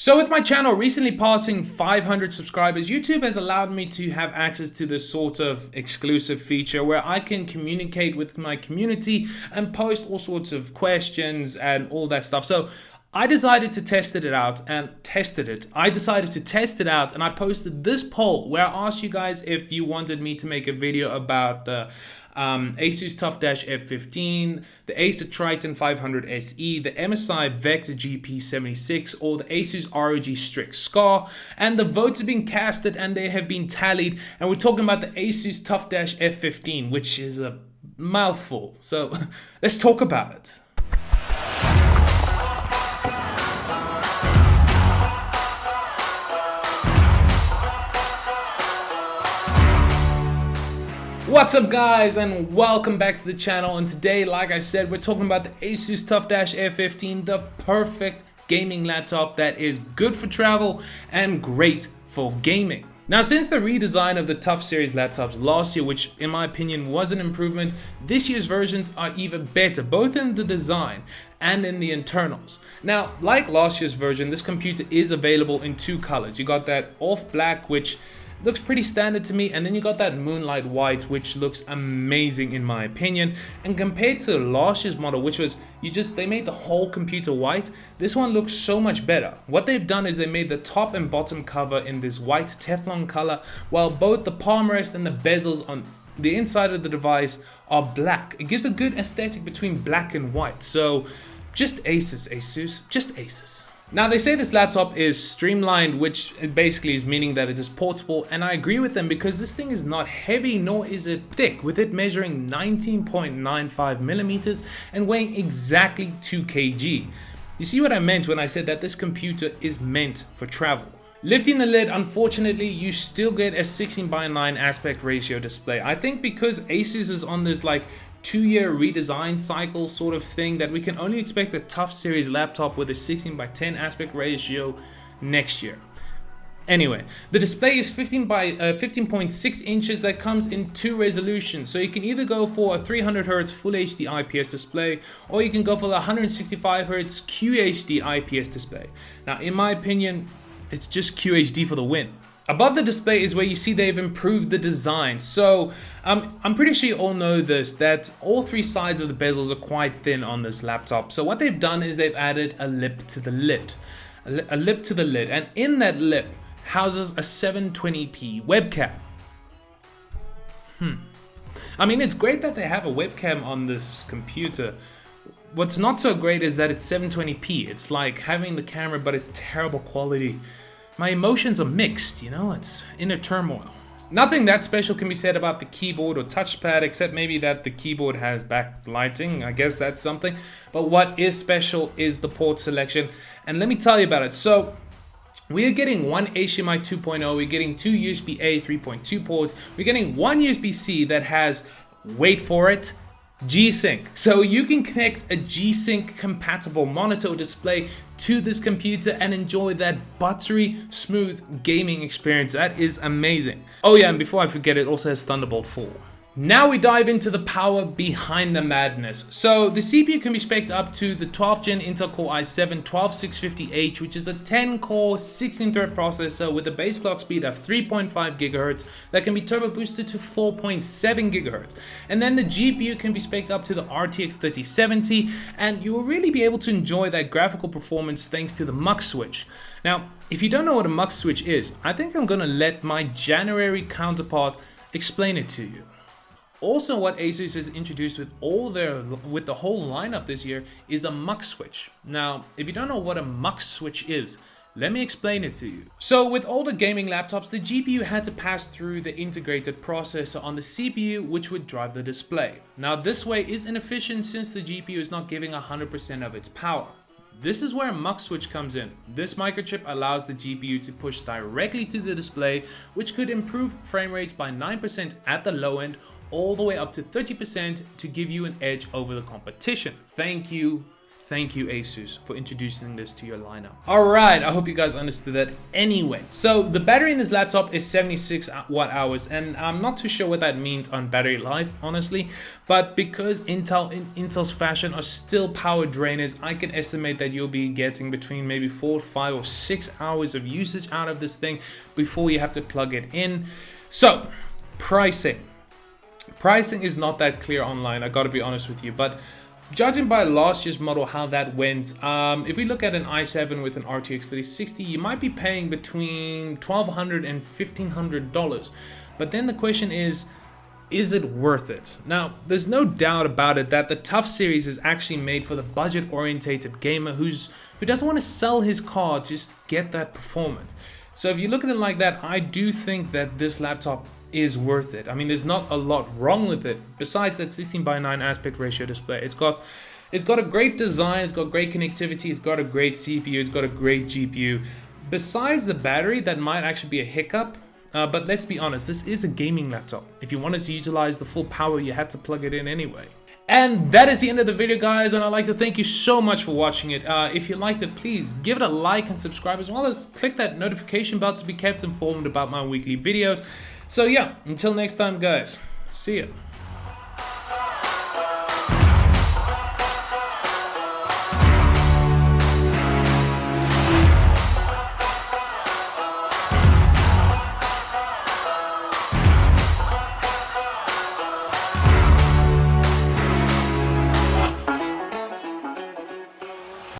So with my channel recently passing 500 subscribers, YouTube has allowed me to have access to this sort of exclusive feature where I can communicate with my community and post all sorts of questions and all that stuff. So I decided to test it out and I decided to test it out and I posted this poll where I asked you guys if you wanted me to make a video about the ASUS TUF F15, the ASUS Triton 500 SE, the MSI Vector GP76, or the ASUS ROG Strix Scar. And the votes have been casted and they have been tallied. And we're talking about the ASUS TUF F15, which is a mouthful. So let's talk about it. What's up guys, and welcome back to the channel. And today, like I said, we're talking about the ASUS TUF F15, the perfect gaming laptop that is good for travel and great for gaming. Now, since the redesign of the TUF series laptops last year, which in my opinion was an improvement, this year's versions are even better, both in the design and in the internals. Now, like last year's version, this computer is available in two colors. You got that off black, which looks pretty standard to me, and then you got that moonlight white, which looks amazing in my opinion. And compared to last year's model, which was they made the whole computer white, this one looks so much better. What they've done is they made the top and bottom cover in this white Teflon color, while both the palm rest and the bezels on the inside of the device are black. It gives a good aesthetic between black and white. So just ASUS, just ASUS. Now, they say this laptop is streamlined, which basically is meaning that it is portable, and I agree with them because this thing is not heavy nor is it thick, with it measuring 19.95 millimeters and weighing exactly 2 kg. You see what I meant when I said that this computer is meant for travel. Lifting the lid, unfortunately, you still get a 16:9 aspect ratio display. I think because ASUS is on this like 2-year redesign cycle sort of thing, that we can only expect a TUF series laptop with a 16:10 aspect ratio next year. Anyway, the display is 15.6 inches that comes in two resolutions. So you can either go for a 300 Hz Full HD IPS display, or you can go for the 165 Hz QHD IPS display. Now, in my opinion, it's just QHD for the win. Above the display is where you see they've improved the design. So I'm pretty sure you all know this, that all three sides of the bezels are quite thin on this laptop. So what they've done is they've added a lip to the lid. A lip to the lid, and in that lip houses a 720p webcam. I mean, it's great that they have a webcam on this computer. What's not so great is that it's 720p. It's like having the camera, but it's terrible quality. My emotions are mixed, you know, it's inner turmoil. Nothing that special can be said about the keyboard or touchpad, except maybe that the keyboard has backlighting. I guess that's something. But what is special is the port selection, and let me tell you about it. So we are getting one HDMI 2.0, we're getting two USB-A 3.2 ports, we're getting one USB-C that has, wait for it, G-Sync. So you can connect a G-Sync compatible monitor or display to this computer and enjoy that buttery smooth gaming experience. That is amazing. Oh yeah, and before I forget, it also has Thunderbolt 4. Now we dive into the power behind the madness. So the CPU can be spec'd up to the 12th gen Intel Core i7-12650H, which is a 10-core, 16-thread processor with a base clock speed of 3.5 GHz that can be turbo boosted to 4.7 GHz. And then the GPU can be spec'd up to the RTX 3070, and you will really be able to enjoy that graphical performance thanks to the mux switch. Now, if you don't know what a mux switch is, I think I'm gonna let my January counterpart explain it to you. Also, what ASUS has introduced with the whole lineup this year is a mux switch. Now, if you don't know what a mux switch is, let me explain it to you. So with older gaming laptops, the GPU had to pass through the integrated processor on the CPU, which would drive the display. Now, this way is inefficient since the GPU is not giving 100% of its power. This is where a mux switch comes in. This microchip allows the GPU to push directly to the display, which could improve frame rates by 9% at the low end, all the way up to 30% to give you an edge over the competition. Thank you thank you ASUS for introducing this to your lineup. Alright, I hope you guys understood that anyway. So the battery in this laptop is 76 watt hours, and I'm not too sure what that means on battery life, honestly, but because Intel's fashion are still power drainers, I can estimate that you'll be getting between maybe 4, 5 or 6 hours of usage out of this thing before you have to plug it in. So pricing is not that clear online, I gotta be honest with you, but judging by last year's model, how that went, if we look at an i7 with an RTX 3060, you might be paying between $1,200 and $1,500. But then the question is it worth it? Now, there's no doubt about it that the TUF series is actually made for the budget-orientated gamer who doesn't want to sell his car just to get that performance. So if you look at it like that, I do think that this laptop is worth it. I mean, there's not a lot wrong with it besides that 16:9 aspect ratio display. It's got a great design, it's got great connectivity, it's got a great CPU, it's got a great GPU. Besides the battery, that might actually be a hiccup, but let's be honest, this is a gaming laptop. If you wanted to utilize the full power, you had to plug it in anyway. And that is the end of the video, guys, and I'd like to thank you so much for watching it. If you liked it, please give it a like and subscribe, as well as click that notification bell to be kept informed about my weekly videos. So yeah, until next time, guys, see ya.